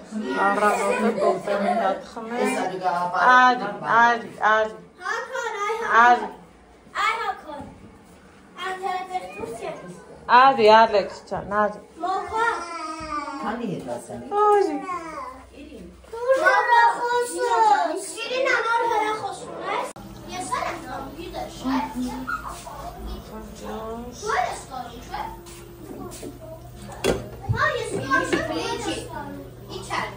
Առավոտը կոպտեմի հատ խմել։ Արի, Ալեքս ջան, արի։ Մոխա։ Քանի հետ ասանի։ Արի։ Շիրինա նոր հեռախոսում ես։ Ես էլ եմ կամ գիտես, չէ՞։ Դու ես կարում, չէ՞։ Հա, ես իչար։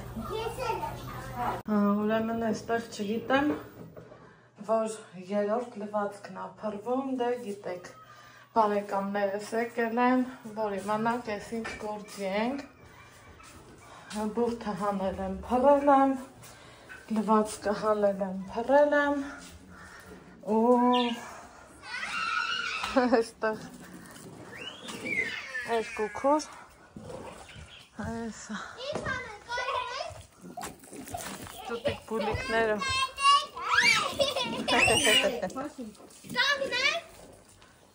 Ուրեմն այստեղ չգիտեմ, որ երրորդ լվացքն ա փռվում, դե գիտեք, բարեկամներս եկել են, որ իմանանք ես ինչ գործի ենք, բուրդը հանել եմ, փռել եմ, լվացքը հանել եմ, փռել եմ, ու այստեղ երկու քուր, այսա Տուտիկ բուլիկները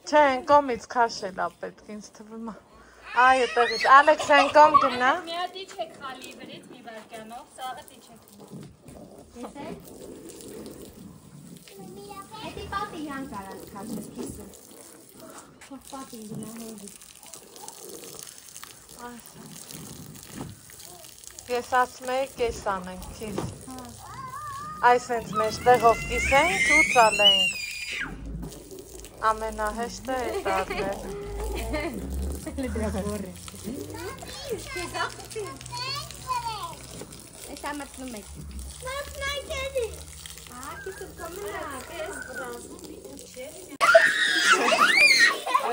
Չէ, են կոմից քաշել ա պետք, ինձ թվում է Այ այդտեղից, Ալեքս են կոմ գնա Մի հատ իջեք խալի վրից մի վարկանով, սաղը իջեք Հետի պապի յան կարած քաշել քիսը Պապի գնահորի Ես ասում էի կես անենք, քիզ Այս հենց մեջտեղով կիսենք ու ծալենք Ամենահեշտը է ծալնել Ես ամրցնում եք Մատնայք էդի Ակիսը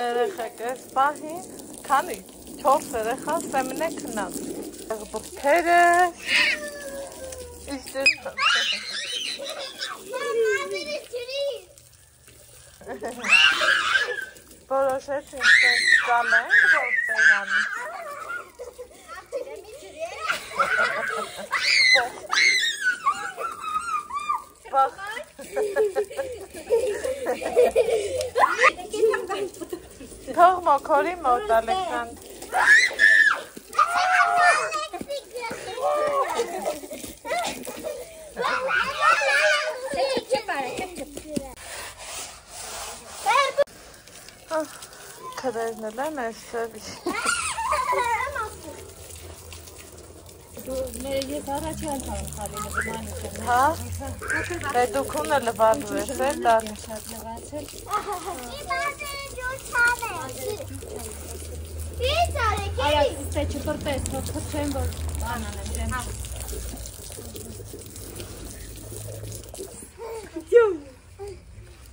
Երեխեք ես պահին, քանի 4 երեխա սեմն է քնած Բրդերը Իստեր Որոշեցինք սենց ծալենք, որ տեղանի Թող մոքորի մոտ, Ալեքսանդր Քրերն էլ են այս ծևի Ես առաջի անդամ խալինը բմանուց եմ Հա, դե դուք ունը լվալու ես էլ դար շատ լվացել Արա ստե չպրտես, թող խրչեմ, որ անան եմ ջեմ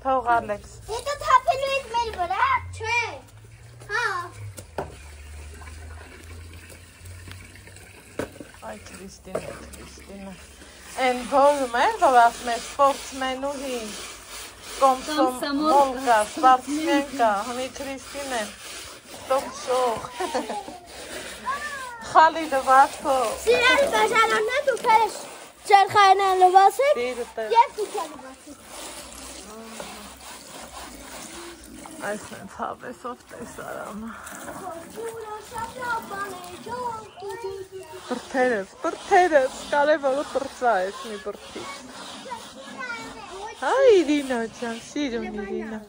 Թող Ալեքս Հետո թափելու եք մեր վրա, չէ Հա Այ Քրիստինը Են որում են, որ ասում է սպորտսմենուհին Կոմսոմոլկա, սպարտսմենկա, հմի Քրիստինեն Տոքշող Խալի լվացքով Սիրելի բաժանորդներ դուք ես չերխային են լվացեք և դուք են լվացեք Այս նենց հավեսով տեսարանը Բրդերս, կարևորը բրծա ես մի բրդի Հայ Իրինա ջան, սիրուն Իրինա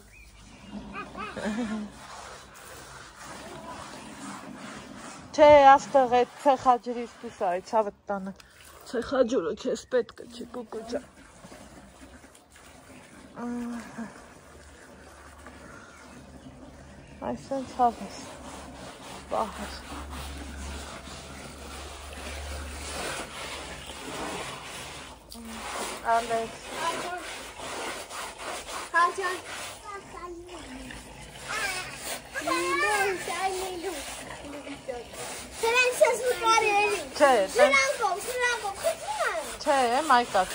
Չէ, աստեղ է ցեխաջրից դուս այ ցավդ տանը Ցեխաջուրը քեզ պետք է չի կուկու ջան Այսեն ցավես Պահար Ալեքս Հաջան Սրանք ես մկարի էլի Չէ, Սրանկով, խծում են Չէ, մայկակ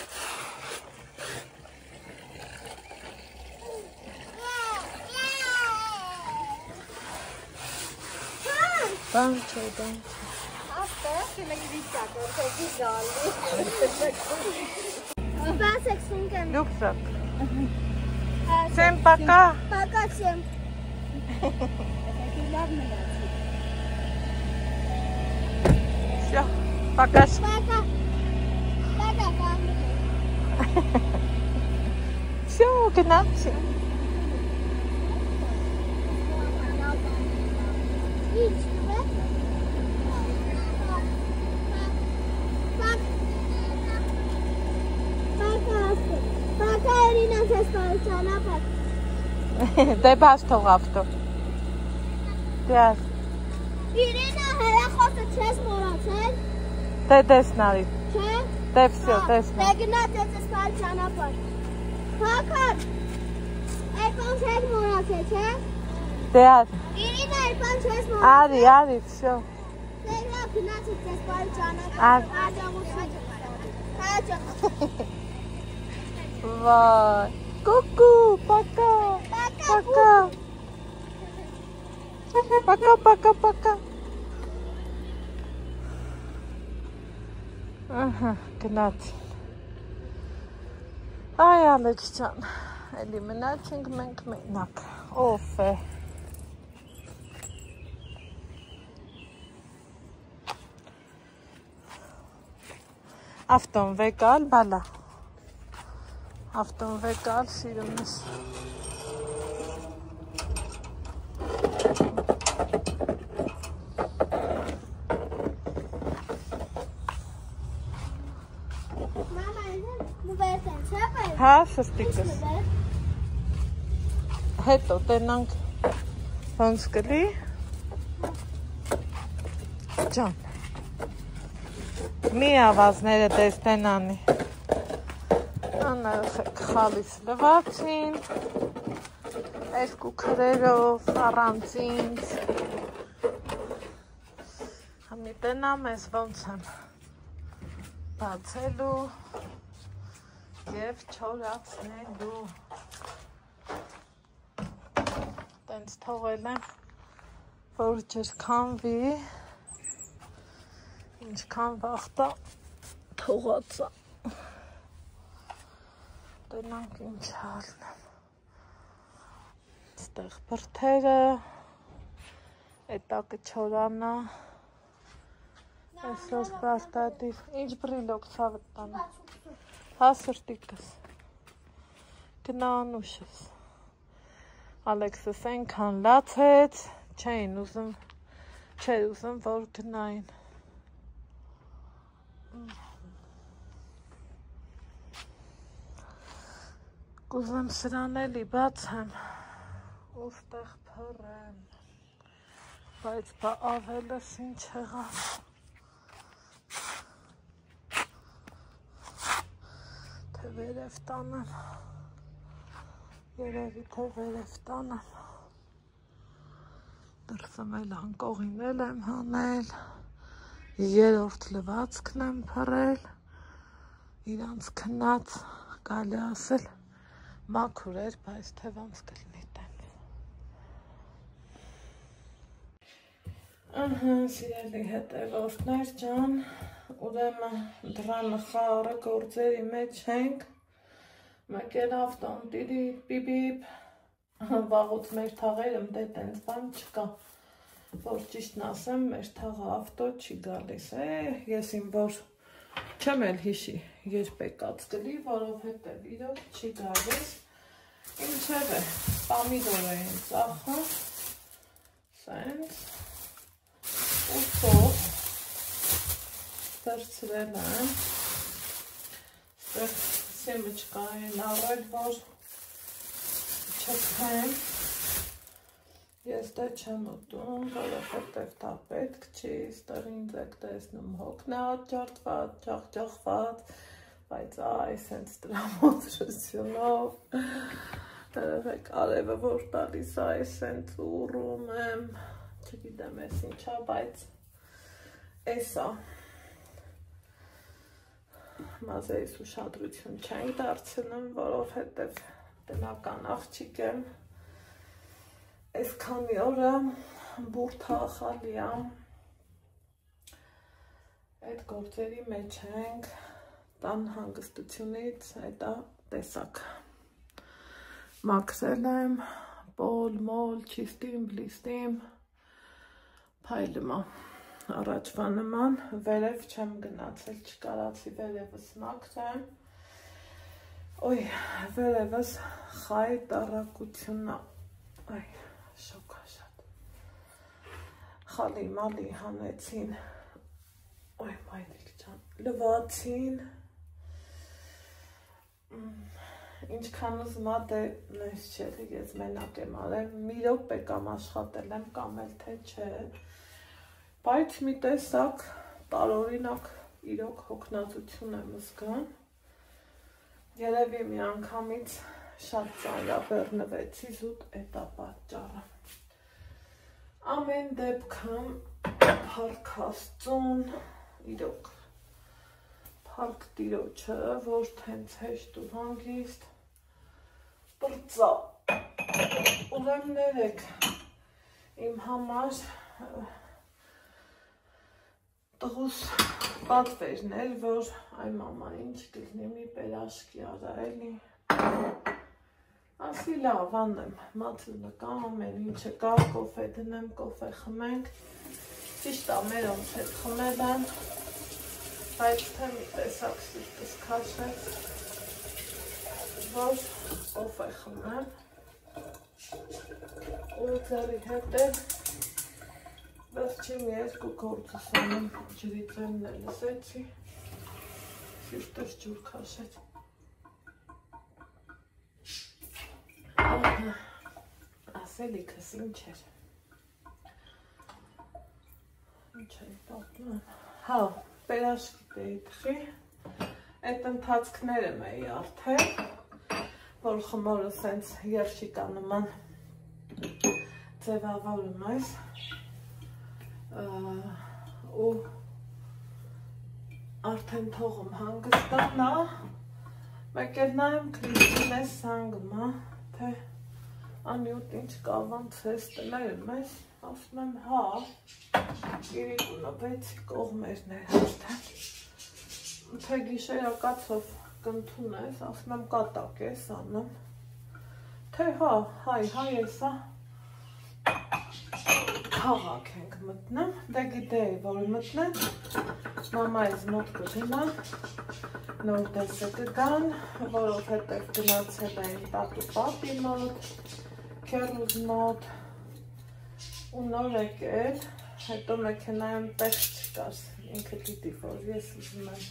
Բան չէ Աստեղ, մենի վիստակ, որտեղի զալի Սպասեք սունկեմ Լուքսակ Սեմ պակա Պակա սեմ Всё Պակաս։ Всё, գնացի։ Դե բաց թող ավտո։ Դիաս։ Իրինա հերախոսը չես մոռացել։ Դե տեսնարի։ Չէ։ Դե всё, տեսնա։ Դե գնաց ես սպալ ճանապարհ։ Փակար։ Այդ բան չես մոռացել, չէ։ Դե արի։ Իրինա այդ բան չես մոռացել։ Արի, всё։ Դե գնաց ես սպալ ճանապարհ։ Վայ։ Կուկու, պակա։ Պակա։ Պակա։ Ահա, գնաց։ Այ Ալեքս ջան, էլի մնացինք մենք մենակ։ Ով է։ Ավտոն վեկալ, բալա։ Ավտոն վեկալ, սիրումս։ Հա, սստիկս։ Հետո տենանք ոնց կլի։ Ջան։ Մի ավազները տեսնեն անի։ Անարխեք խալիս լվացին։ Երկու քրերով առանցինց։ Համի տենամ ես ոնց եմ բացելու և չորացնելու։ Տենց թողել եմ, որ չրքանվի, ինչքան վաղտա թողացա։ Տենանք ինչ հալնեմ։ Ստեղ բրդերը, էտակը չորանա, այսօր պարտադիր, ինչ բրիլոք ծավտ տանը։ Հա սրտիկս, գնանուշս, Ալեքսս ենքան լացեց, չէր ուզում, որ գնային։ Կուզեմ սրան էլի բացեմ, ու ստեղ փռեմ, բայց բա ավելս ինչ եղավ։ Թե վերև տանեմ, երևի թե վերև տանեմ, դրսում էլ անկողին էլ եմ հանել, երորդ լվացքն եմ փռել, իրանց քնած գալի ասել, մաքուր էր, բայց թե ոնց կլինի տեմ։ Ահա, սիրելի հետևորդներ ջան, ուրեմն դրանը խաղը գործերի մեջ ենք, մեկ էլ ավտոն տիրի պիպիպ, վաղուց մեր թաղերում դե տենց բան չկա, որ ճիշտն ասեմ, մեր թաղը ավտո չի գալիս, ես իմ որ չեմ էլ հիշի երբ եկած կլի, որովհետև իրոք չի գալիս, ինչև է, պամիդոր էին ծախում, սենց, ու սող, վերցրել եմ, ստեղ սեմեչկային առել, որ չքեմ, ես դե չեմ ուտում, որովհետև դա պետք չի, ստեղ ինձ եք տեսնում հոգն է աճարդված, ջախջախված, բայց այ սենց տրամադրությունով, երևեք արևը որ տալիս այ սենց ուռում եմ, չգիտեմ ես ինչա, բայց էսա, մազերիս ուշադրություն չենք դարձնում, որովհետև տնական աղջիկ եմ, այս քանի օրը բուրդ հախալի եմ, այդ գործերի մեջ ենք, տան հանգստությունից հետա տեսակ, մաքրել եմ, պոլ, մոլ, չիստիմ, բլիստիմ, փայլմա, առաջվա նման, վերև չեմ գնացել, չկարացի վերևս մաքրեմ, ոյ, վերևս խայ տարակությունն այ, շոկա շատ, խալի մալի հանեցին, ոյ, մայրիկ ճան, լվացին, ինչքան ուզմատ է, նես չէ, ես մենակ եմ արել, մի րոպե կամ աշխատել եմ, կամ էլ թե չէ, բայց մի տեսակ տարօրինակ իրոք հոգնածություն եմ զգում, երևի մի անգամից շատ ծանրաբեռնվեցի, զուտ էդ է պատճառը, ամեն դեպքում փառք Աստծուն, իրոք, փառք Տիրոջը, որ հենց հեշտ ու հանգիստ պրծա, ուրեմն ներեք իմ համար տղուս պատվերն էր, որ այ մամա ինչ կլինի մի պերաշկի արա էլի, ասի լավ անեմ, մացու նկա ամեն ինչը կա, կոֆե դնեմ, կոֆե խմենք, ճիշտ է մերոնց հետ խմել եմ, բայց թե մի տեսակ սիրտս քաշեց, որ կոֆե խմեմ, ու ձերի հետ էլ վերջին երկու գործս անում ջրի ձենն է լսեցի, սիրտս ջուր քաշեց, ասելիքս ինչ էր, ինչ էր պատմում, հա, պերաշկի դեի տխի, այդ ընթացքները մեի արդեն, որ խմորը սենց երշիկա նման ձևավորում այս, ու արդեն թողում հանգստանա, մեկ էլ նայեմ Քրիստին ես սանգմա, թե անյութ ինչ կավանց ես տնայում ես, ասում եմ հա, իրիկունը վեցի կողմերն էր արդեն, թե գիշերակացով կնդուն ես, ասում եմ կատակ ես անում, թե հա, հայ եսա, քաղաք ենք մտնում, դե գիտեի, որ մտնեմ, մամայից մոտ կգնա, նոր դեսը կգան, որով հետև գնացել էին տատու պապի մոտ, քերուզ մոտ, ու նոր եկել, հետո մեքենայում տեղ չկար, ինքը գիտի, որ ես ուզում եմ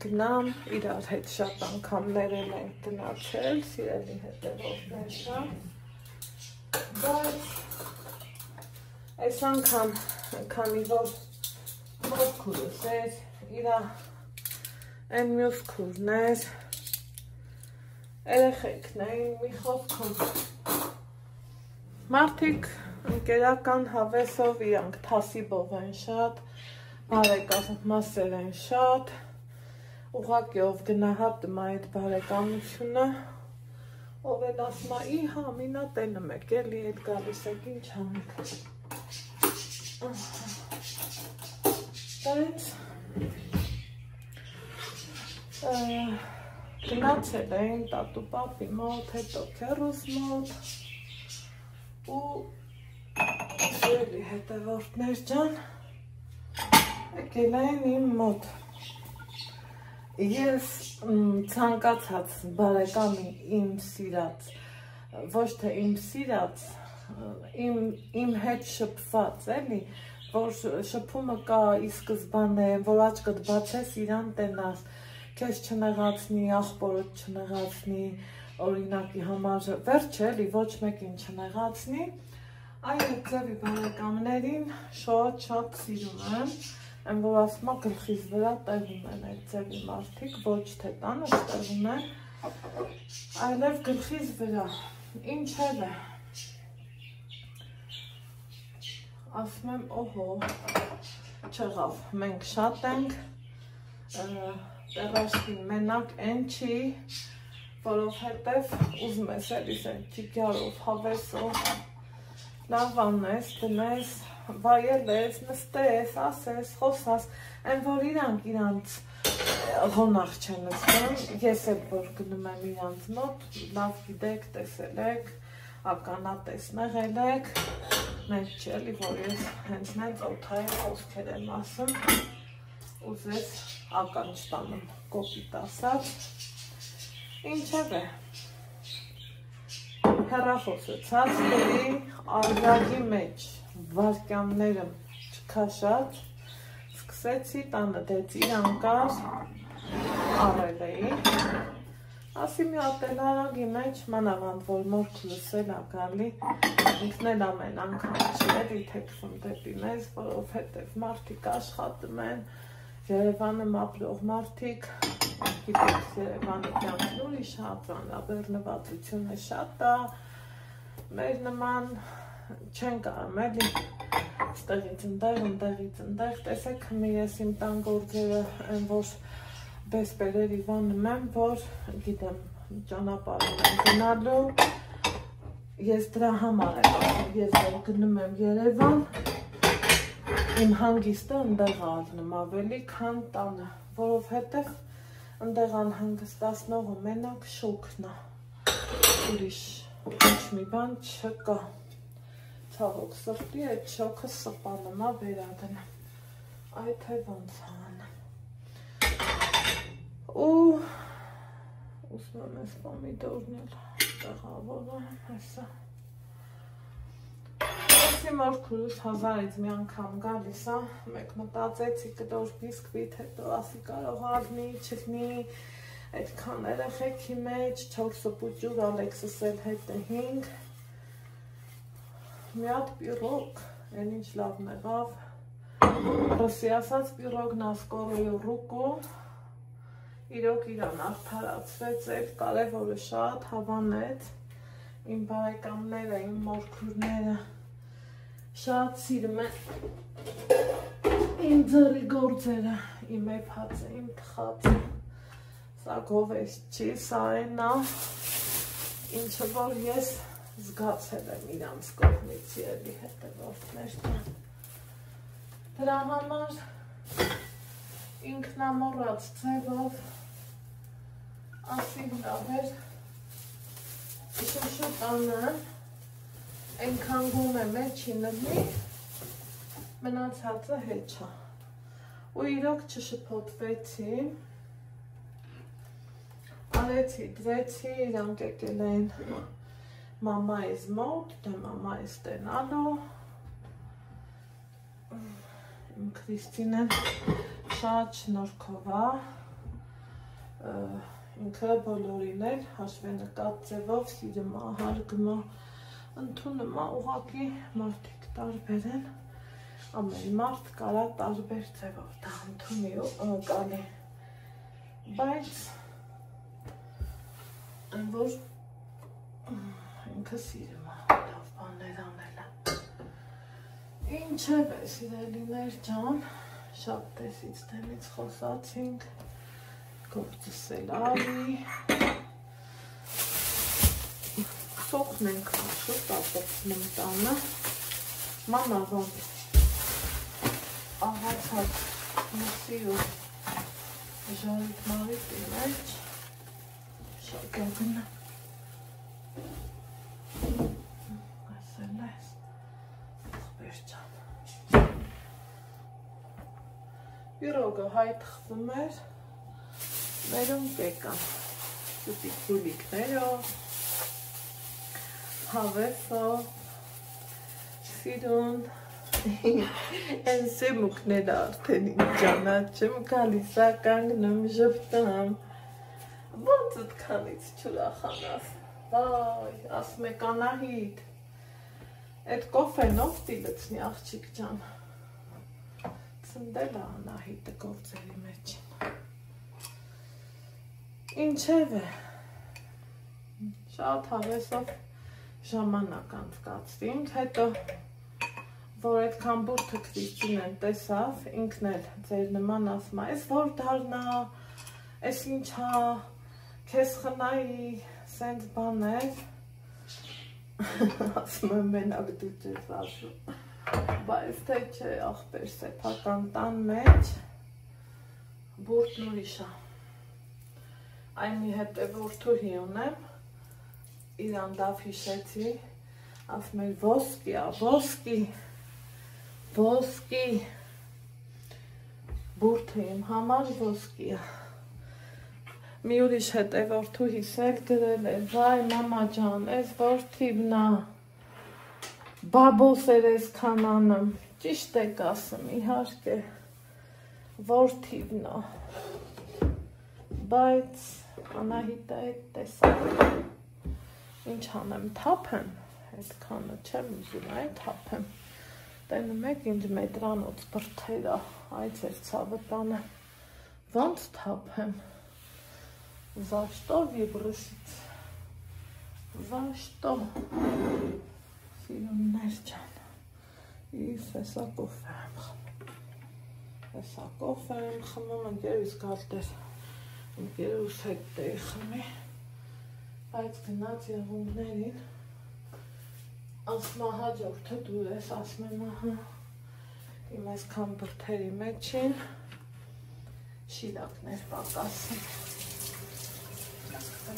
գնամ, իրար հետ շատ անգամներել ենք գնացել, սիրելի հետևողներ շատ, բայց այս անգամ, քանի որ մոտ քուրս էր, իրա են մյուս քուրն էր, երեխեքն էին մի խոսքում, մարդիկ ընկերական հավեսով իրանք թասիբով են շատ, բարեկամասեր են շատ, ուղղակիով գնահատում այդ բարեկամությունը, ով էլ ասում է, իհա, մինա տենում եք, էլի այդ գալիս եք, ինչ անենք։ Բայց գնացել էին տատու պապի մոտ, հետո քերուս մոտ, ու սիրելի հետևորդներ ջան, եկել էին իմ մոտ, ես ցանկացած բարեկամի իմ սիրած, ոչ թե իմ սիրած, իմ հետ շփված էլի, որ շփումը կա ի սկզբանե, որ աչքդ բացես իրան տենաս, քեզ չնեղացնի, աղբորդ չնեղացնի, օրինակի համար վերջ էլի, ոչ մեկին չնեղացնի, այդ ձևի բարեկամներին շատ սիրում եմ, եմ որ ասում է գլխիս վրա տեղում են այդ ձևի մարդիկ, ոչ թե տանը տեղում են, այլև գլխիս վրա, ինչև է, ասում եմ, օհո, չեղավ, մենք շատ ենք, տեղաշկին մենակ են չի, որովհետև ուզում ես էլիս են ճիգյարով, հավեսով, լավ անես, դնես, վայելես, նստես, ասես, խոսաս, են որ իրանց ղոնախ չեն զգում, ես էլ որ գնում եմ իրանց մոտ, լավ գիտեք, տեսել եք, ականատես նեղել եք, մենք չելի, որ ես հենց նենց օթայի խոսքեր եմ ասում, ուզես ական չտանում կոպիտ ասած, ինչև է, հեռախոսը ցած դերի արգագի մեջ վարկյանները չքաշած, սկսեցի տանը դեցիր անկար առել էի, ասի մի ատել արագի մեջ մանավանդ, որ մորք լսել ակալի, ինքն էլ ամեն անգամ չերի թեքվում դեպի մեզ, որովհետև մարդիկ աշխատում են, Երևանում ապրող մարդիկ, գիտեք Երևանի կյանքն ուրիշ ծանրաբեռնվածությունը շատ է, մեր նման չեն կարում էլի, ստեղից ընդեղ, տեսեք ես իմ տան գործերը են, որ բեսպերերի վանում եմ, որ գիտեմ ճանապարհում եմ գնալու, ես դրա համար եմ ասում, ես որ գնում եմ Երևան, իմ հանգիստը ընդեղ առնում ավելի, քան տանը, որովհետև ընդեղ անհանգստացնողը մենակ շոքն է, ուրիշ ոչ մի բան չկա, ցավոք սրտի այդ շոքը սպանում է վերադնեմ, այդ թե ոնց անեմ, ու ուսնում եմ ես պոմիդորն էլ տեղավորը հեսա, Այսի մորքուրս հազարից մի անգամ գալիս է, մեկ մտածեցի կտոր բիսկվիտ հետո ասի կարող արնի, չլնի, այդքան երեխեքի մեջ, 4 պուճուր Ալեքսս էլ հետը 5, մի հատ պիրոգ, են ինչ լավն եղավ, ռուսի ասած պիրոգն ասկորոյու ռուկու, իրոք իրան արդարացվեց, այդ կարևորը շատ հավանեց, իմ բարեկամները, իմ մորքուրները, շատ սիրում են իմ ձեռի գործերը, իմ էփածը, իմ թխածը, սա գովես չի, սա էնա, ինչը որ ես զգացել եմ իրանց կողմից ելի հետևորդներ տան։ Դրա համար ինքնամոռաց ձևով ասին լավ էր, շուշուտ անեմ, Այնքան գում է մեջի նվնի, մնացածը հեչա, ու իրոք չշպոտվեցի, արեցի, դրեցի, իրանք եկել են մամայիս մոտ, դե մամայիս տենալու, իմ Քրիստինեն շատ շնորհքով է, ինքը բոլորին էլ հաշվենկատ ձևով սիրում է, հարգում է, ընդունում է ուղղակի մարդիկ տարբեր են, ամեն մարդ կարա տարբեր ձևով դա ընդունի ու կանի, բայց այն որ ինքը սիրում է լավ բաներ անելը, ինչև է սիրելիներ ջան, շատ տեսից դեմից խոսացինք, գործս էլ արի, Սոխն ենք շուտ ապրծնում տանը, մանավանդ աղացած մսի ու ժարիտ մարիտի մեջ, շակագնը, ասել ես, աղբեր ճան, պիրոգը հայ թխվում էր, մերում կեկան, սուտիկ գուլիկներով, հավեսով, սիրուն, են սեմուկներ արդեն իմ ճանաչում, գալիս է կանգնում ժպտամ, ոնց ըդքանից չուրախանաս, վայ, ասում եք Անահիտ, այդ կոֆենով տիլծնի աղջիկ ջան, ծնդել է Անահիտը գործերի մեջին, ինչև է, շատ հավեսով, ժամանակ անցկացրինք, հետո, որ այդքան բուրդը Քրիստինեն տեսավ, ինքն էլ ձեր նման ասում է, ես որ դարնա, ես ինչա, քեզ խնայի, սենց բաներ, ասում եմ մենակ դու չես ասում, բայց թե չէ աղբեր սեփական տան մեջ, բուրդն ուրիշ է, այն մի հետևորդուհի ունեմ, իրան դավ հիշեցի, ասում էր ոսկի, ոսկի, ոսկի, բուրդը իմ համար ոսկի է։ Մի ուրիշ հետևորդուհիս էլ գրել էր, վայ մամա ջան, այս որդիվն է, բաբոս էր այսքան անում, ճիշտ եք ասում, իհարկե, որդիվն է, բայց Անահիտը այդ տեսակ, ինչ անեմ, թափեմ, այդքանը չեմ ուզում, այ թափեմ, տենում եք ինձ մետրանոց բրդերա, այդ էր ցավը տանը, ոնց թափեմ, за что выбросить, за что, սիրուններ ջան, իսկ հեսա կոֆե եմ խմում, հեսա կոֆե եմ խմում, ընկերուս գալտեր, ընկերուս հետ էի խմի, բայց գնաց եղունգներին, ասմա հաջորդը դու ես, ասում եմ ահա, իմ այսքան բրդերի մեջին, շիրակներ պակասին,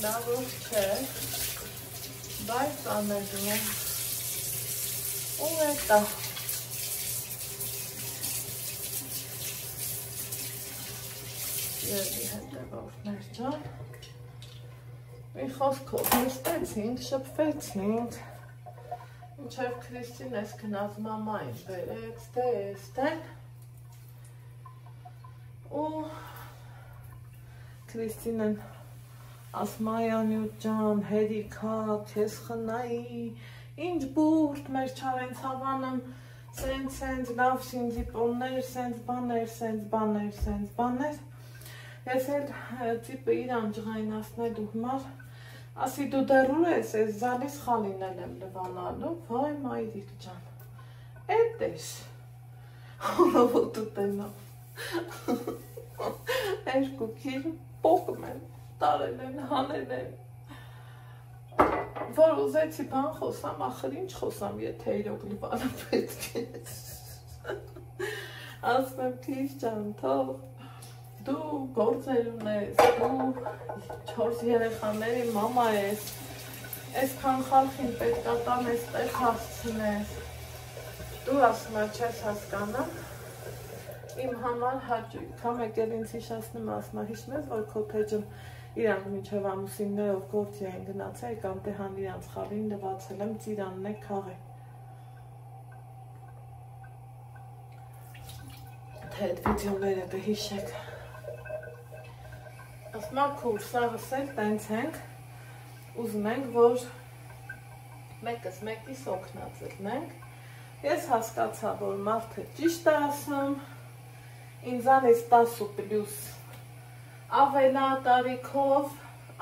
լավոց չէ, բայց անեդում եմ, ու էտա, երդի հետևորդներ ջան, մի խոսքով նստեցինք, շպվեցինք, ինչև Քրիստին ես գնաց մամային բերեց, դե էստեն, ու Քրիստինեն ասմայանյուտ ջան, հերիքա, քեզ խնայի, ինչ բուրդ մեր չարեն ցավանում, սենց լավ սինձիպոններ, սենց բաներ, ես էլ ծիպը իրան ջղայնասնելու համար, ասի դու դեռուր ես, ես զալիս խալինել եմ լվանալու, վայ մայրիկ ջան, էդ ես, հորովոտ ուտենով, երկու կիր պոկում եմ, տարել են, հանել են, որ ուզեցի բան խոսամ, ախր ինչ խոսամ, եթե իրոք լվանը պետք է, ասում եմ քիչ ջան, թող, դու գործեր ունես, դու 4 երեխաների մամա ես, այսքան խալխին պետք է տանես, տեղ հասցնես, դու ասում եմ չես հասկանում, իմ համար հաճույք, համ եկել ինձ հիշացնում ասում եմ, հիշում ես, որ քոթեջում իրանք մինչև ամուսիններով գործի են գնացել, կամ տեհան իրանց խալին լվացել եմ, ծիրանն է քաղե։ Թե այդ վիդեոները կհիշեք։ Ասմա քուր, սաղս էլ տենց ենք, ուզում ենք, որ մեկս մեկիս օգնած ելնենք, ես հասկացա, որ մարդը ճիշտ է ասում, ինձանից 10+ ավելա տարիքով,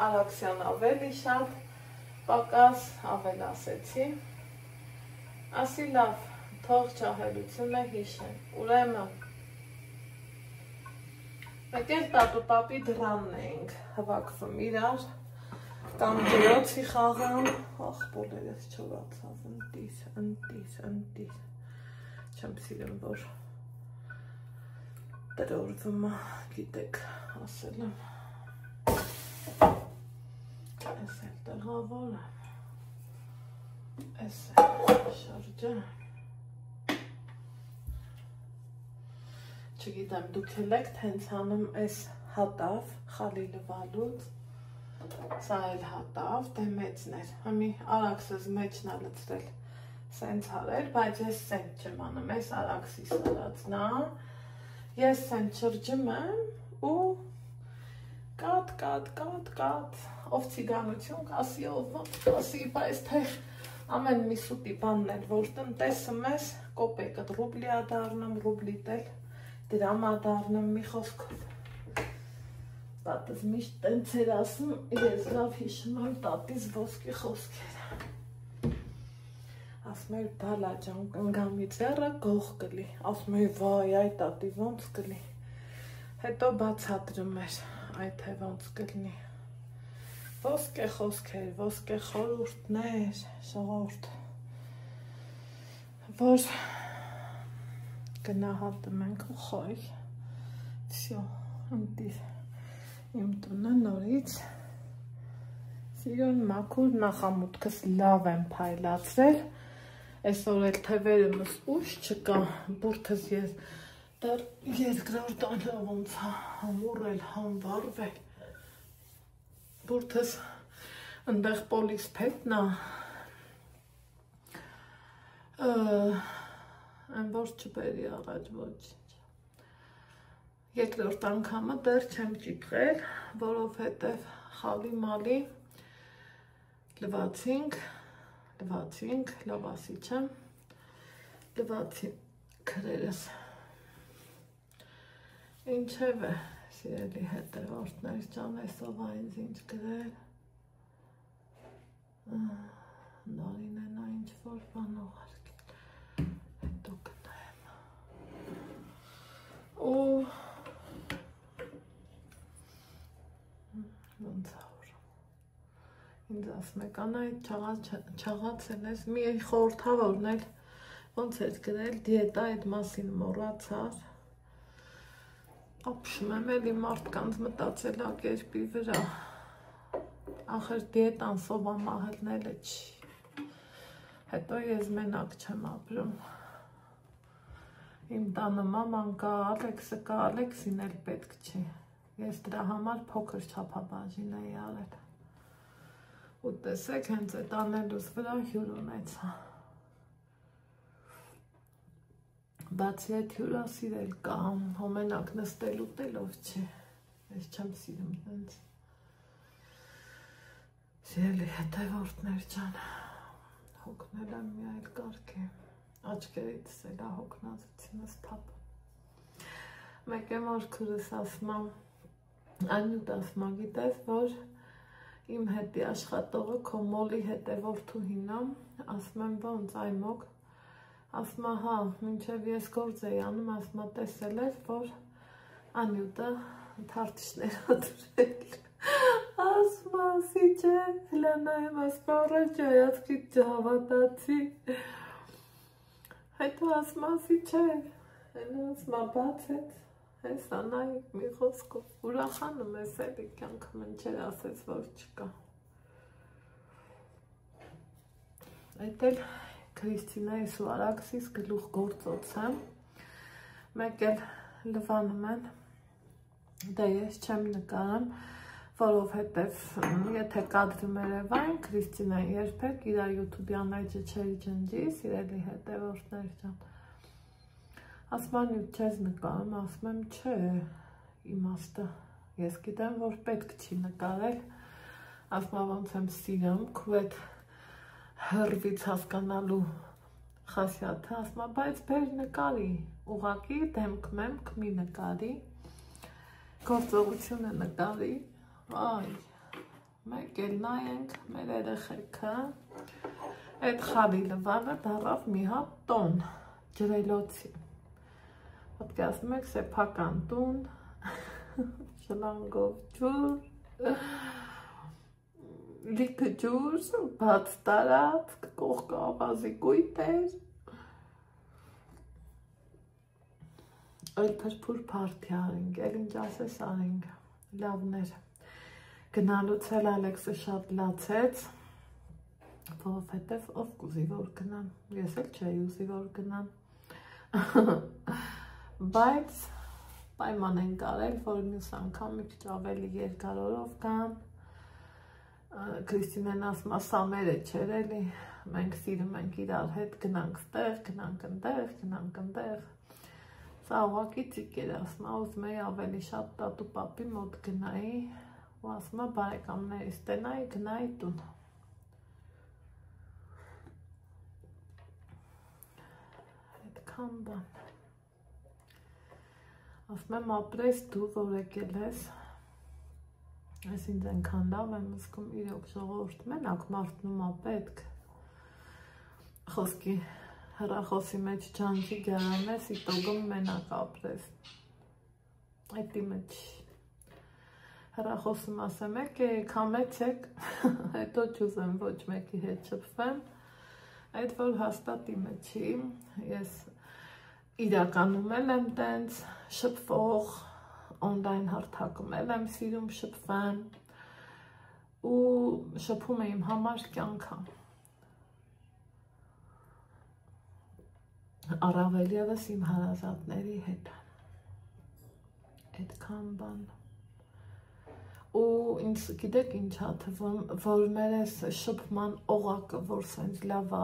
Արաքսյան ավելի շատ, պակաս ավելասեցի, ասի լավ, թող ճահելությունը հիշեն, ուրեմն, մեկ էլ տատու պապի դրանն էինք հվակվում իրար, կամ ջրոցի խաղում, ախ բոլերս չորացավ, ընտիս, չեմ սիրում, որ տրորվում է, գիտեք, ասել եմ, ես էլ տեղավոր եմ, ես էլ շրջեմ, չգիտեմ, դուք էլ եք թենց հանում ես հատավ, խալի լվալուց, սա էլ հատավ, դե մեծն էր, համի արաքսыз մեջն է լծրել, սենց հարել, բայց ես սենց չեմ անում, ես արաքսի սրածն է, ես սենց շրջում եմ ու կատ, ով ցիգանություն կասի, ով կասի, բայց թեղ ամեն մի սուտի բանն էլ, որ տնտեսում ես, կոպեկըտ ռուբլի է դառնում, ռուբլիտ էլ դրամ է դառնում մի խոսքով։ Տատս միշտ տենց էր ասում, ես լավ հիշում եմ տատիս ոսկի խոսքերը։ Ասում էր բալա ջան, կնգամից եռը գող կլի, ասում էր վայ, այ տատի ոնց կլի, հետո բացատրում էր, այ թե ոնց կլնի, ոսկե խոսքեր, ոսկե խորհուրդներ, ժողովուրդ, որ գնահատում ենք ու խոյ, վсё, ընտիր, իմ տունը նորից, սիրուն մաքուր նախամուտքս լավ եմ փայլացրել, Այսօր էլ թևերս ուշ չկա, բուրդս ես դեռ երկրորդ տարի ոնց համուրել, համվարվել։ Բուրդս ընդեղ պոլիս փետնա, այն որ չբերի առաջ ոչինչ։ Երկրորդ անգամը դեռ չեմ ճիփղել, որովհետև խալի մալի լվացինք, լավասի չեմ, լվացի քրերս։ Ինչև է, սիրելի հետևորդներ ջան, այսօր այնց ինչ գրել, Նարինեն ինչ որ բան ուղարկել, հետո գնայեմ, ու ոնց ավրում, ինձ ասում եք, Անայդ չաղացել ես, մի խորհրդավորն էլ ոնց էր գրել, դիետա այդ մասին մոռացար, ապշում եմ էլի մարդկանց մտածելակերպի վրա, ախր դիետան սովամահելնելը չի, հետո ես մենակ չեմ ապրում, իմ տանը մաման կա, Ալեքսը կա, Ալեքսին էլ պետք չի, ես դրա համար փոքր չափաբաժին էի արել, ու տեսեք հենց այդ անելուս վրա հյուր ունեցա, բացի այդ հյուրասիրել կա, հոմենակ նստել ուտելով չի, ես չեմ սիրում տենց, սիրելի հետևորդներ ջան, հոգնել եմ մի այլ կարգի, աչկերիցս էլ հոգնածությունս թափ, մեկ եմ որ քուրս ասմամ, Անյուտ ասմա գիտես, որ իմ հետի աշխատողը քո մոլի հետևորդուհին է, ասում եմ ոնց այմոք, ասում հա, մինչև ես գործ էի անում, ասում տեսել էր, որ Անյուտը թարթիշներ ադրել, ասում ասի չէ, հլանայեմ ասում առաջ հայացքիտ չհավատացի, հետո ասում ասի չէ, ասում բացեց, Այս Անայիկ մի խոսքով ուրախանում ես էլի կյանքը մինչև ասես, որ չկա։ Այդ էլ Քրիստինայիս ու Արաքսիս գլուխ գործոց եմ, մեկ էլ լվանում են, դա ես չեմ նկարում, որովհետև եթե կադրում երևային, Քրիստինայի երբեք իր յութուբյան այջը չերի ջնջի, սիրելի հետևորդներ ջան։ Ասում Անյուտ չես նկարում, ասում եմ չէ, իմաստը, ես գիտեմ, որ պետք չի նկարել, ասում ոնց եմ սիրում, քու այդ հրվից հասկանալու խասյաթը, ասում բայց բեր նկարի, ուղղակի դեմք մի նկարի, գործողությունը նկարի, այ, մեկ էլ նայենք մեր երեխեքը, այդ խալի լվանը դառավ մի հատ տոն, ջրելոցի, Պատկասում եք սեփական տուն, շլանգով ջուր, լիքը ջուր, բաց տարածք, կողքը ավազի կույտեր, այլ փրփուր փարթի արինք, էլ ինչ ասես արինք, լավներ, գնալուց էլ Ալեքսը շատ լացեց, որովհետև ով կուզի որ գնան, ես էլ չէի ուզի որ գնան, բայց պայման են կարել, որ մյուս անգամ մի քիչ ավելի երկար օրով կան, Քրիստինեն ասում սամերը չէր էլի, մենք սիրում ենք իրար հետ գնանք ստեղ, գնանք ընդեղ, սա ուղղակի ծիկ էր ասում, ուզում էի ավելի շատ տատու պապի մոտ գնայի, ու ասում բարեկամներիս տենայի գնայի տուն։ Այդքան բան։ Ասում եմ ապրես դու, որ եկել ես, ես ինձ ենքան լավ եմ զգում իրոք ժողովուրդ մենակ մարդնումա պետք, խոսքի հեռախոսի մեջ ջանքի գարան ես, իտոգում մենակ ապրես, այդ իմը չի, հեռախոսում ասեմ եք կամեցեք, հետո չուզեմ ոչ մեկի հետ շփվեմ, այդ որ հաստատ իմը չի, ես իրականում էլ եմ տենց շփվող, օնլայն հարթակում էլ եմ սիրում շփվեմ ու շփում եմ համար կյանքա։ առավել ևս իմ հարազատների հետ։ Այդքան բան։ Ու ինձ գիտեք ինչա թվում, որ մեր այս շփման օղակը, որ սենց լավ է,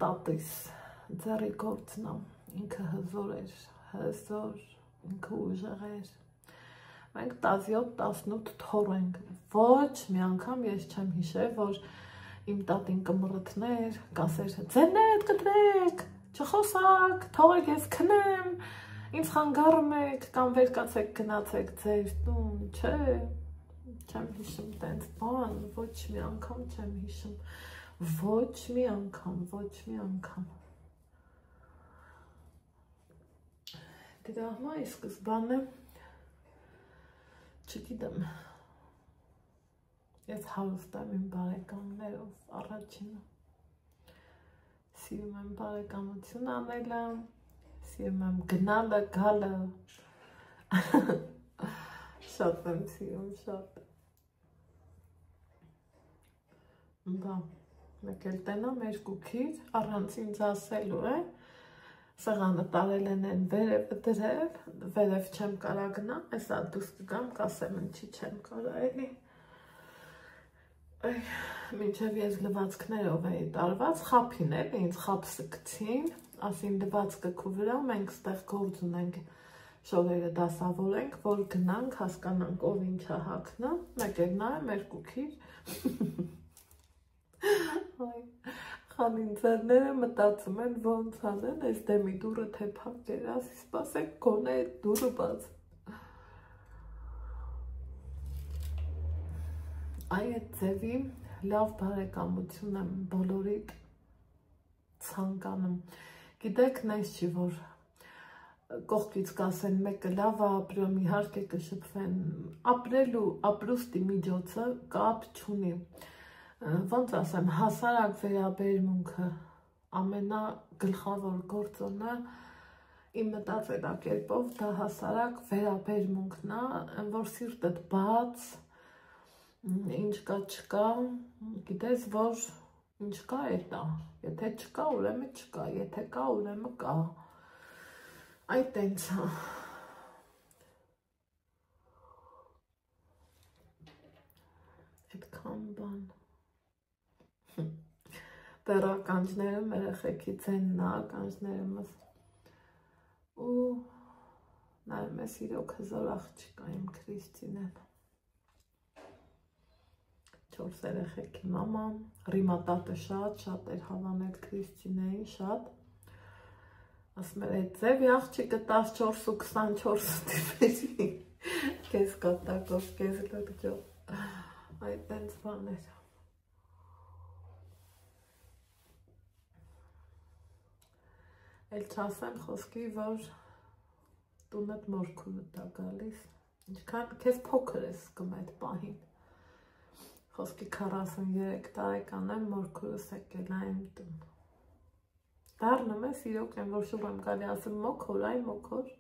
տատիս ձեռի գործն է, ինքը հզոր էր, ինքը ուժեղ էր։ Մենք 17-18 թոռ ենք, ոչ մի անգամ ես չեմ հիշել, որ իմ տատին կմռթներ, կասեր ձերն էդ կտրեք, չխոսակ, թողեք ես քնեմ, ինձ խանգարում եք, կամ վեր կացեք գնացեք ձեր տուն, չէ, չեմ հիշում տենց բան, ոչ մի անգամ չեմ հիշում, ոչ մի անգամ։ Դրա համար ի սկզբանե չգիտեմ, ես հարուստ եմ իմ բարեկամներով առաջինը, սիրում եմ բարեկամություն անելը, սիրում եմ գնալը, գալը, շատ եմ սիրում, շատ։ Բա, մեկ էլ տենամ երկուքից, առանց ինձ ասելու է, սեղանը տարել են են վերևը դրև, վերև չեմ կարա գնամ, այսա դուս կգամ, կասեմ ինչի չեմ կարա էլի։ Մինչև ես լվացքներով էի տարված, խապին էլ, ինձ խապսը գցին, ասին լվացքը քու վրա, մենք ստեղ գործ ունենք, շորերը դասավորենք, որ գնանք, հասկանանք ով ինչա հագնա, մեկ էլ նայեմ երկուքից, խանին ձեռները մտածում են ոնց անեն, այս դեմի դուրը թե փակեր, ասի սպասեք գոնե այդ դուրը բաց։ Այ այդ ձևի լավ բարեկամություն եմ բոլորիդ ցանկանում։ Գիտեք, նայս չի, որ կողքից կասեն մեկը լավ է ապրում, իհարկե կշփվեն, ապրելու ապրուստի միջոցը կապ չունի։ Ոնց ասեմ, հասարակ վերաբերմունքը ամենագլխավոր գործոնը իմ մտածելակերպով դա հասարակ վերաբերմունքն է, որ սիրտդ բաց, ինչ կա չկա, գիտես, որ ինչ կա էդ է, եթե չկա, ուրեմն չկա, եթե կա, ուրեմն կա, այդ տենց է։ Այդքան բան։ Դեռ ականջներում երեխեքի ձենն է, ականջներումս ու նայում ես իրոք հզոր աղջիկ է իմ Քրիստինեն։ 4 երեխեքի մամա, ռիմատատը շատ էր հավանել Քրիստինեին, շատ։ Ասում էր, այդ ձևի աղջիկը 14 ու 24 դիպերի, կեզ կատակով, կեզ լրջով, այդ տենց բաներ։ Էլ չասեմ խոսքի, որ տունդ մորքուրդ է գալիս, ինչքան քեզ փոքր ես զգում այդ պահին։ Խոսքի 43 տարեկան եմ, մորքուրս եկել է իմ տուն։ Դառնում ես իրոք եմ, որ շուռ եմ գալի, ասում մոքոր, այ մոքոր։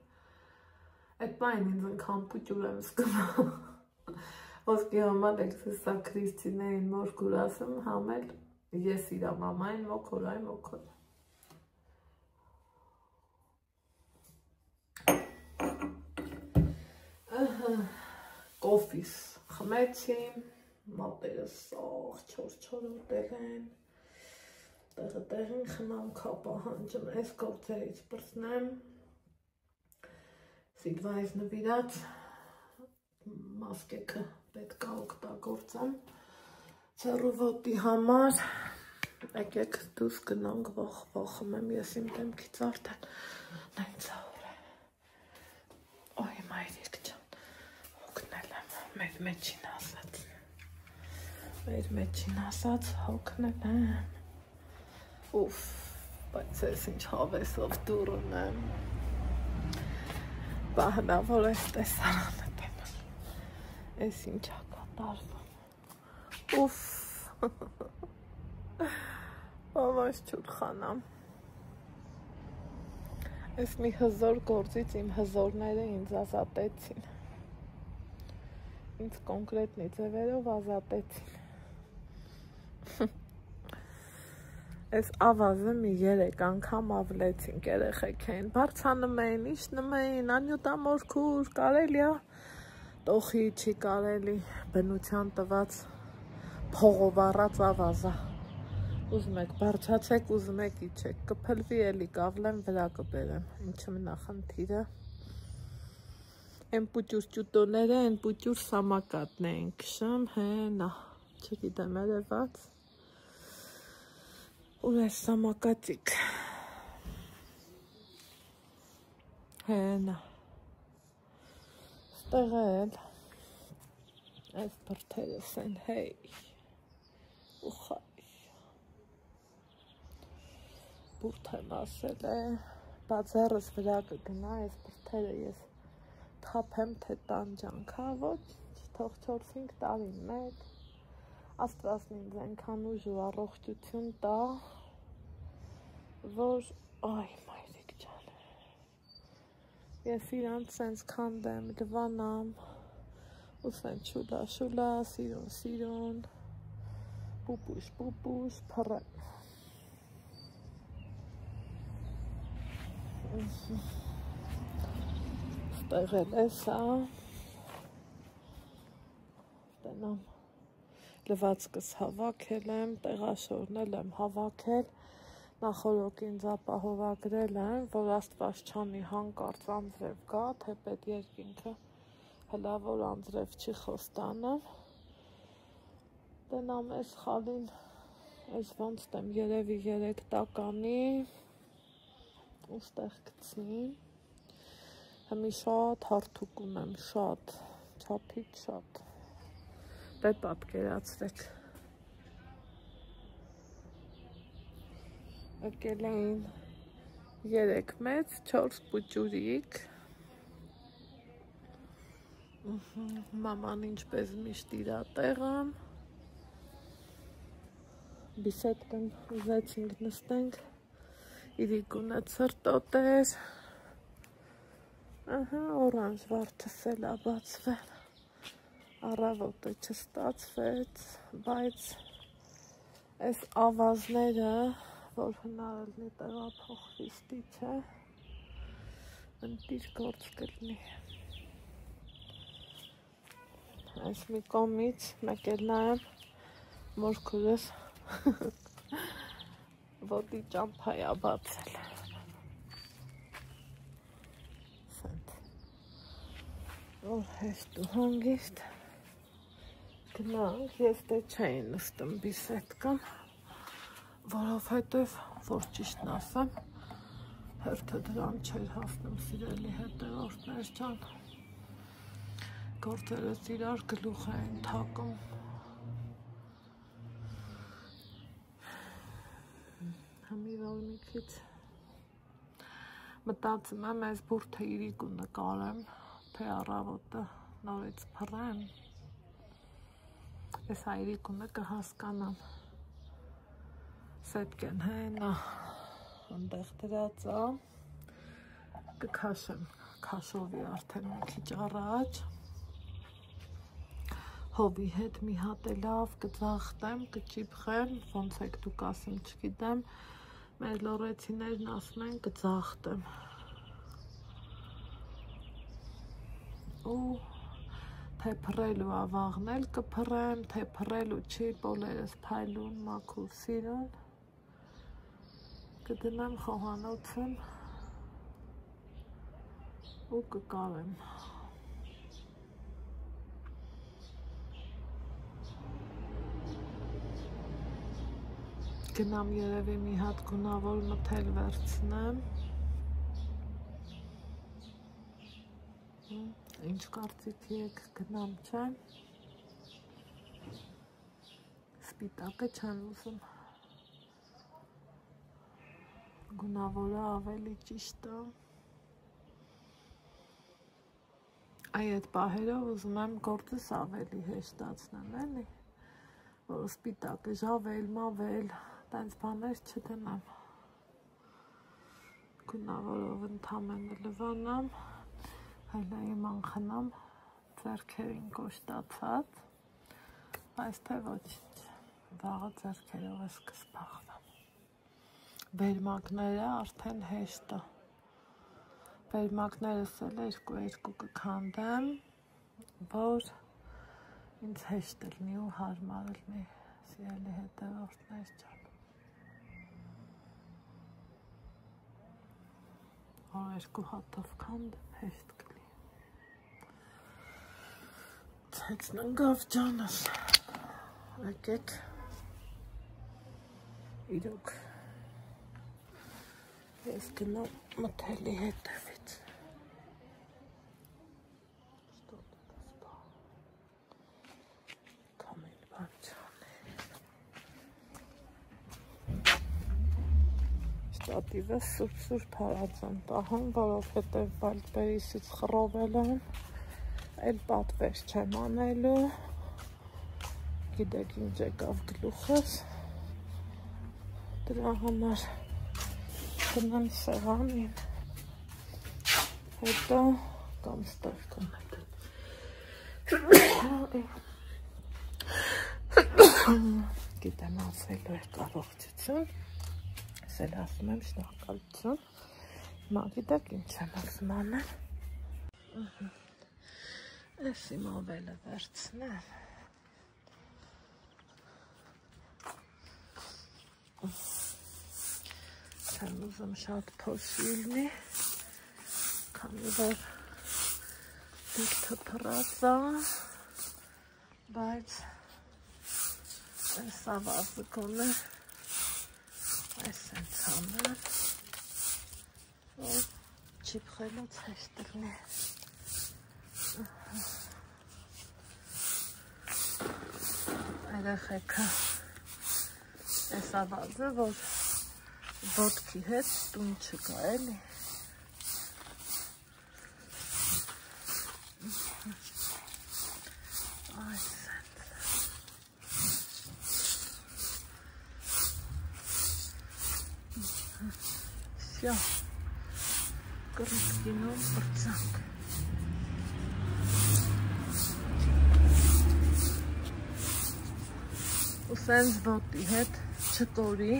Այդ պահին ինձ ընկամպուճուր եմ զգում։ Խոսքի համար եկսես սա Քրիստինեին մորքուր ասում, համել ես իրա մամային մոքոր, այ մոքոր։ Կոֆիս խմեցի, մատերը սաղ չոր-չորոտել են, տեղը-տեղին խնամ կապահանջում, այս գործերից պրծնեմ, սիդվայզ նվիրած, մասկեքը պետք է օգտագործեմ, ձեռուոտի համար, եկեք դուս գնանք վախում եմ, ես իմ դեմքից արդեն նայմ ծաղուր է, ոյ մայրիկ ճան, հոգնել եմ, մեր մեջին ասած, հոգնել եմ, ուվ, բայց ես ինչ հավեսով դուր ունեմ, բահնավոր ես տեսարանը տենում, ես ինչ հակատարվում, ուվ, բավաս չուր խանամ, ես մի հզոր գործից իմ հզորները ինձ ազատեցին, ինձ կոնկրետնի ձևերով ազատեցին, Այս ավազը մի 3 անգամ ավլեցինք երեխեք էին, բարձանում էին, իշնում էին, անյուտա մորքուր, կարելի է, տոխի չի կարելի, բնության տված փողով առած ավազա, ուզում եք բարձացեք, ուզում եք իջեք, կփլվի էլի կավլեմ վրա կբերեմ, ինչը մնախնդիրը, են պուճուր ճուտոները, են պուճուր սամակատն էին քշում, հենա, չգիտեմ երևաց, Ուր ես սամակատիկ, հենա, ստեղ էլ, այս բրդերս են, հեյ, ու խայ, բուրդ եմ ասել է, բացերս վրա կգնա, այս բրդերը ես թափեմ, թե տանջանքա, ոչ, թող 4-5 տարին մեկ, Աստվածն ինձ այնքան ուժ ու առողջություն տա, որ, այ մայրիկ ջան, ես իրանց սենց քանդեմ, լվանամ, ու սենց շուլա, սիրուն, պուպուշ, փռեմ, ստեղ էլ ես, տնամ, լվացքս հավաքել եմ, տեղաշորնել եմ հավաքել, նախորոք ինձ ապահովագրել եմ, որ Աստված չանի հանկարծ անձրև գա, թեպետ երկինքը հլա որ անձրև չի խոստանում, տնամ ես խալին, ես ոնց տեմ երևի 3 տականի, ու ստեղ գցնի, հմի շատ հարթուկ ունեմ, շատ, չափից շատ, դե պատկերացրեք, եկել էին 3 մեծ, 4 պուճուրիկ, մաման ինչպես միշտ իրա տեղը, բիսետկն ուզեցինք նստենք, իրիկունը ծրտոտ էր, օրանժ վարդս էլ ա բացվել, առավոտը չստացվեց, բայց այս ավազները, որ հնարելնի տեղափոխվի ստիչ է, ընտիր գործ կլնի, այս մի կոմից մեկ էլ նայեմ մորքուրս ոտի ճամփայ ա բացել, որ հեշտ ու հանգիստ, գնանք, ես դե չէի նստում բիսետկան, որովհետև, որ ճիշտն ասեմ, հերթը դրան չէր հասնում սիրելի հետևորդներ ջան, գործերս իրար գլուխ էին թակում, հմի որ մի քիչ մտածում եմ այս բուրդը իրիկու նկարեմ, թե առավոտը նորից փռեմ, ես այրիկունը կհասկանամ, սետկեն հենա, ընդեղ դրածա, կքաշեմ, քաշովի արդեն մի քիչ առաջ, հովի հետ մի հատ է լավ, կձախտեմ, կճիպխեմ, ոնց եք դուք ասում չգիտեմ, մեր լորեցիներն ասում են կձախտեմ, ու թե փռելու ավաղնել կփռեմ, թե փռելու չի, պոլերս փայլուն, մաքուր, սիրուն, կդնեմ խոհանոցում ու կկավեմ, գնամ երևի մի հատ գունավոր մթել վերցնեմ, ինչ կարծիքի եք գնամ չեմ, սպիտակը չեմ ուզում, գունավորը ավելի ճիշտ է, այդ պահերով ուզում եմ գործս ավելի հեշտացնեմ, էլի, որ սպիտակը ժավել, մավել, տենց բաներ չդնեմ, գունավորով ընդամենը լվանամ, հելա իման խնամ, ձերքերին կոշտացած, բայց թե ոչինչ, վաղը ձերքերով ես կսպաղվեմ, Վերմակները արդեն հեշտը։ Վերմակներս էլ երկու կքանդեմ, որ ինձ հեշտ լինի ու հարմար լինի, սիրելի հետևորդներ ջան։ Որ երկու հատով քանդեմ, հեշտ կլինի։ Ցեցն ընկավ ջանս, եկեք իրոք ես գնամ մթելի հետևից։ Կամին բան չանի։ Շտատիվը սուրբ հարած եմ պահում, որովհետև Վալդբերիսից խռովել եմ, էլ պատվեր չեմ անելու, գիտեք ինչ եկավ գլուխս, դրա համար գնեմ սեղանին, հետո կամ ստեղ գիտեմ ասելու եք առողջություն, ես էլ ասում եմ շնորհակալություն, հիմա գիտեք ինչ եմ ասում անեմ, ես իմ ավելը վերցնեմ, չեմ ուզում շատ փոշի լինի, քանի որ դիք թփռած է, բայց այս ավազը կոնը այս ենք անել, որ չի փխելուց հեշտ լինի։ Երեխեքը այս ավազը, որ ոտքի հետ տուն չկա, էլի։ Այս ենք։ Всё, կրկինում պրծանք։ ու սենց ոտի հետ չկորի,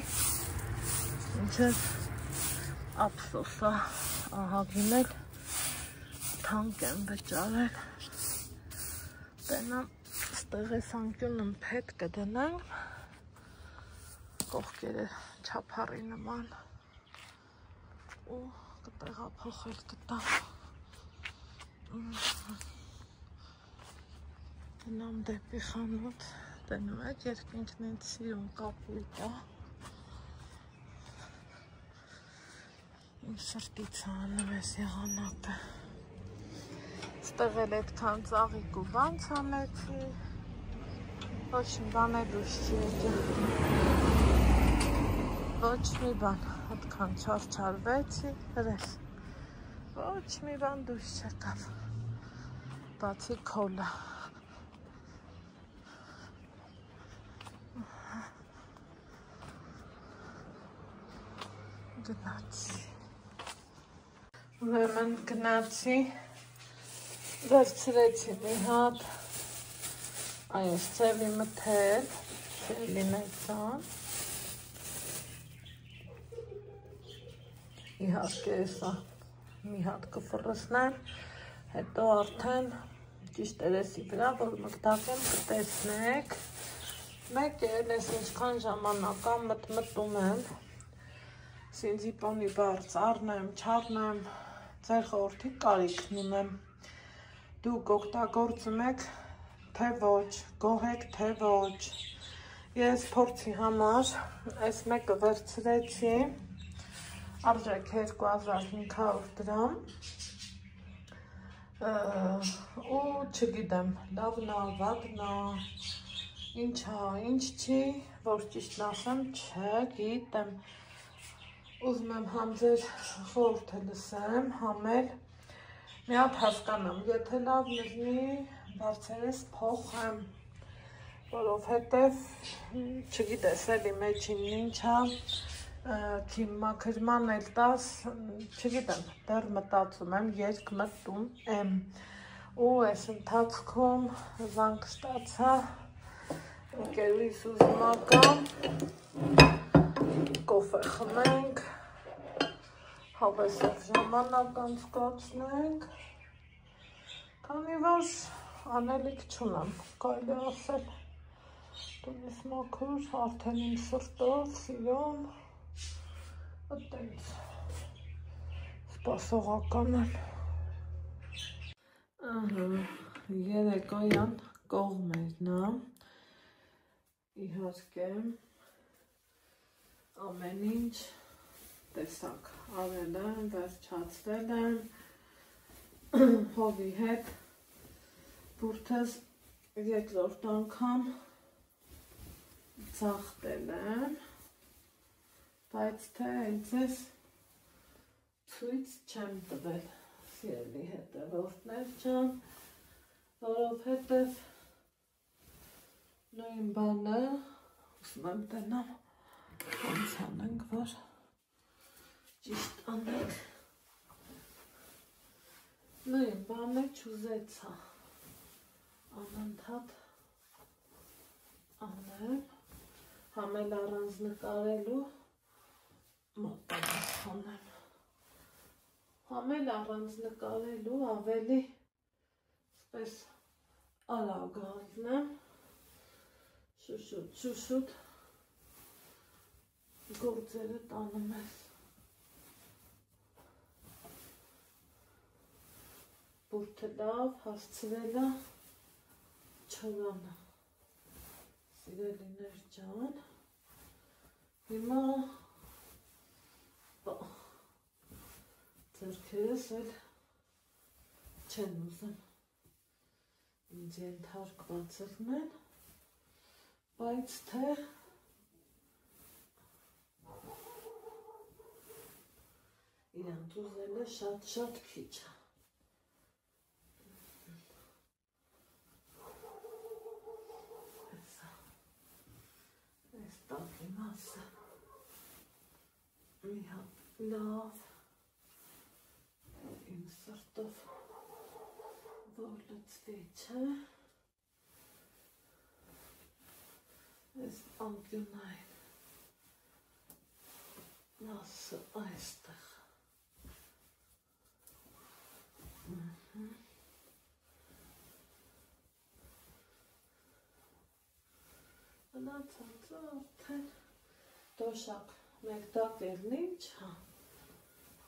ինչև ափսոսա ահագին էլ թանկ եմ վճարել, տենամ ստեղ ես անկյունն փետ կդնեմ, կողքերը չափարի նման ու կտեղափոխել կտամ, գնամ դեպի խանութ, տենում եք երկինքն ինձ սիրուն կապույտ է, իմ սրտից անում ես եղանակը, ստեղ էլ այդքան ծաղիկ ու բան ցանեցի, ոչ մի բան է դուրս չի եկել, ոչ մի բան, այդքան չարչարվեցի, հրես, ոչ մի բան դուրս չեկավ, բացի քոլը, գնացի, ուրեմն գնացի, վերցրեցի մի հատ, այոս ծևի մթել, լինեցան, իհարկե եսա մի հատ կֆռսնեմ, հետո արդեն ճիշտ երեսի վրա, որ մկտակեմ կտեսնեք, մեկ էլ ես ինչքան ժամանակ մտում եմ, սինձիպոնի բարձ առնեմ, չառնեմ, ձեր խորհրդի կարիքն ունեմ, դուք օգտագործում եք, թե ոչ, գոհ եք, թե ոչ, ես փորձի համար այս մեկը վերցրեցի, արժեք 2500 դրամ, ու չգիտեմ, լավն է, վատն է, ինչ է, ինչ չի, որ ճիշտն ասեմ, չգիտեմ, ուզում եմ համ ձեր խորհուրդը լսեմ, համ էլ մի հատ հասկանամ, եթե լավ լինի, բարձրես փոխեմ, որովհետև չգիտես էլի մեջին ինչա, քիմմաքրման էլ տաս, չգիտեմ, դեռ մտածում եմ, երկ մտում եմ, ու այս ընթացքում զանգ ստացա, ընկերուհիս ուզում ակամ, կոֆե խմենք, հավեսով ժամանակ անցկացնենք, քանի որ անելիք չունեմ, կարելի ասել, տունիս մաքուր, արդեն իմ սրտով, սիրում, այդտենց սպասողական եմ։ Երեկոյան կողմերն է, իհարկե ամեն ինչ տեսակ արել եմ, վերջացրել եմ, հովի հետ բուրդս երկրորդ անգամ ծախտել եմ, բայց թե ինձ ցույց չեմ տվել, սիրելի հետևորդներ ջան, որովհետև նույն բանը ուզում եմ տենամ, ոնց անենք, որ ճիշտ անենք, նույն բանը չուզեցա անընդհատ անեմ, համ էլ առանց նկարելու մոտենս խոնեմ, համ էլ առանց նկարելու ավելի սպես արագ անձնեմ, շուշուտ գործերը տանում ես, բուրդը լավ հասցրել է չորանը, սիրելիներ ջան, հիմա ձեռքերս էլ չեն ուզում ինձ ենթարկված ըլնեն, բայց թե իրանց ուզելը շատ քիչ է։ Այս տակի մասը մի հատ լավ իմ սրտով որ լծվի չէ, այս անկյունային մասը այստեղ մնացածը արդեն դոշակ մեկ տակերն ինչ հա,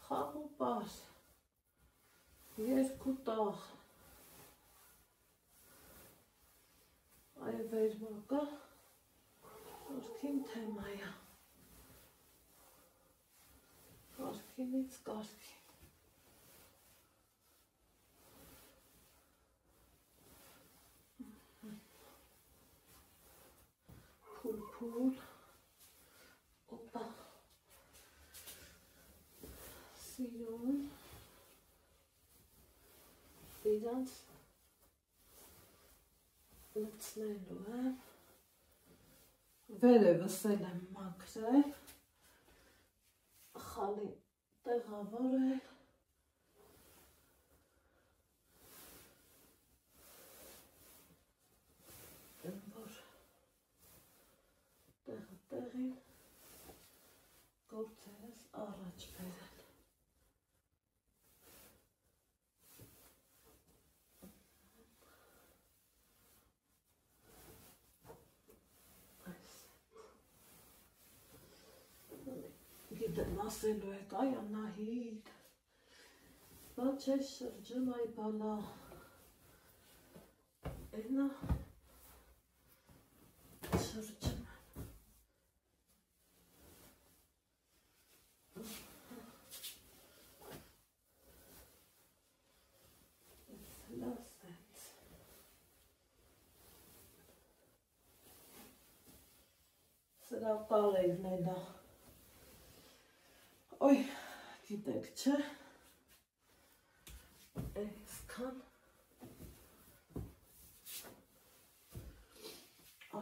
խաղ ու պար, երկու տաղ, այ վերմակը կարգին թեմա է, կարգինից կարգին, փուլ, օպա, սիրուն, իրանց լցնելու եմ, վերևս էլ եմ մաքրել, խալին տեղավորել, որ տեղին գործերս առաջ բերել։ Գիտեմ ասելու եք, այ Անահիտ, բա չէ շրջում այ բալա, էնա շրջում սրա կարևն է դա, ոյ, գիտեք չէ, այսքան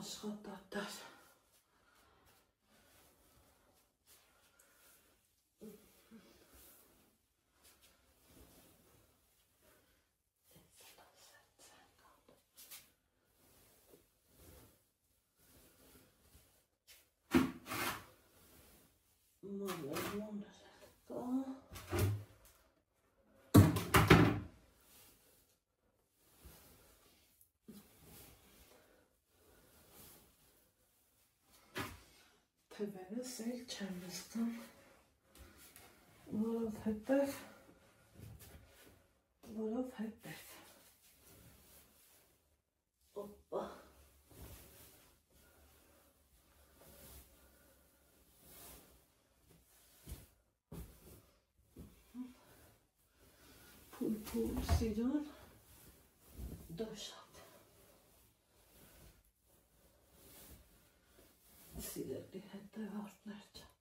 աշխատատար, մանր կա։ Թվերս էլ չեմ վստամ, որովհետև Օպա Փուլ սիրուն դոշատ Սիրելի հետևորդներ չան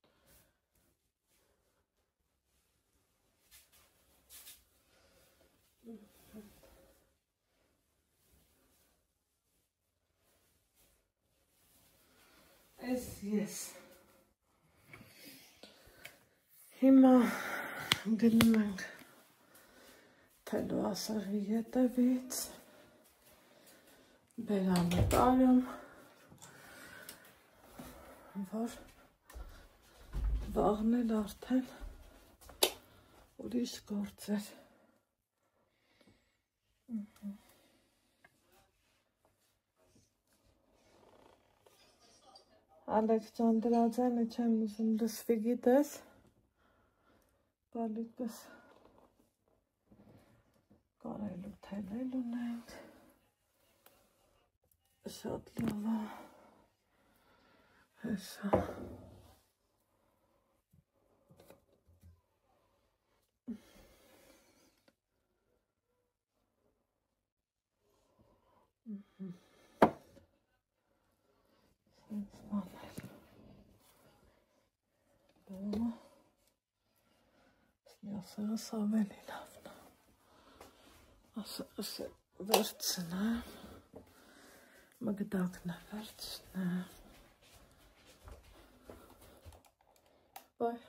Ես հիմա գնում ենք թելու ասեղի ետևից բերանը տարում որ վաղն էլ արդեն ուրիշ գործեր Ալեքսանդրաձյանը չեմ ուզում լսվի գիտես, բալիկս կարելու թելել ունենք, շատ լավ է, հեսա, Ասեղս ավելի լավն է, ասեղս վերցնեմ, մգդակն է վերցնեմ, բայ,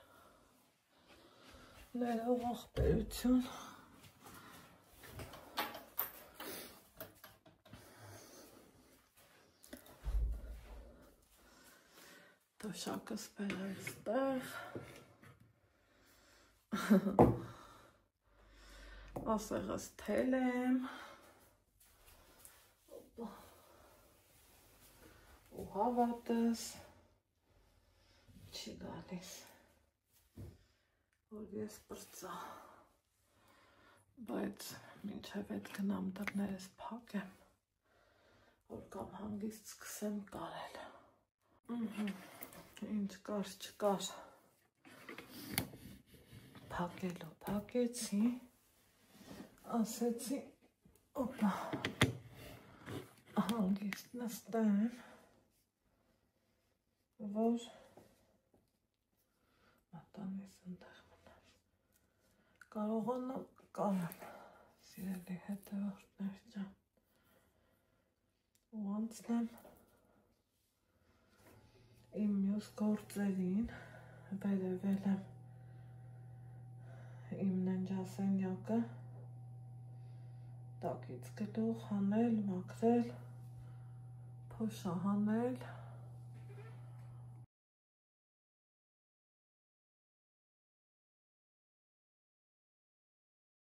ներող աղբերություն, Տոշակս բեր այստեղ, ասեղս թել եմ, ու հավատս չի գալիս, որ ես պրծա, բայց մինչև հետ գնամ դռներս փակեմ, որ կամ հանգիստ սկսեմ կարել, ինչ կար չկար, փակելու փակեցի, ասեցի, օպա, հանգիստ նստեմ, որ մատանիս ընդեղ մնար, կարողանամ կարեմ, սիրելի հետևորդներ ջան, ու անցնեմ իմ մյուս գործերին, վերևել եմ իմ ննջասենյակը, տակից գլուխ հանել, մաքրել, փոշահանել,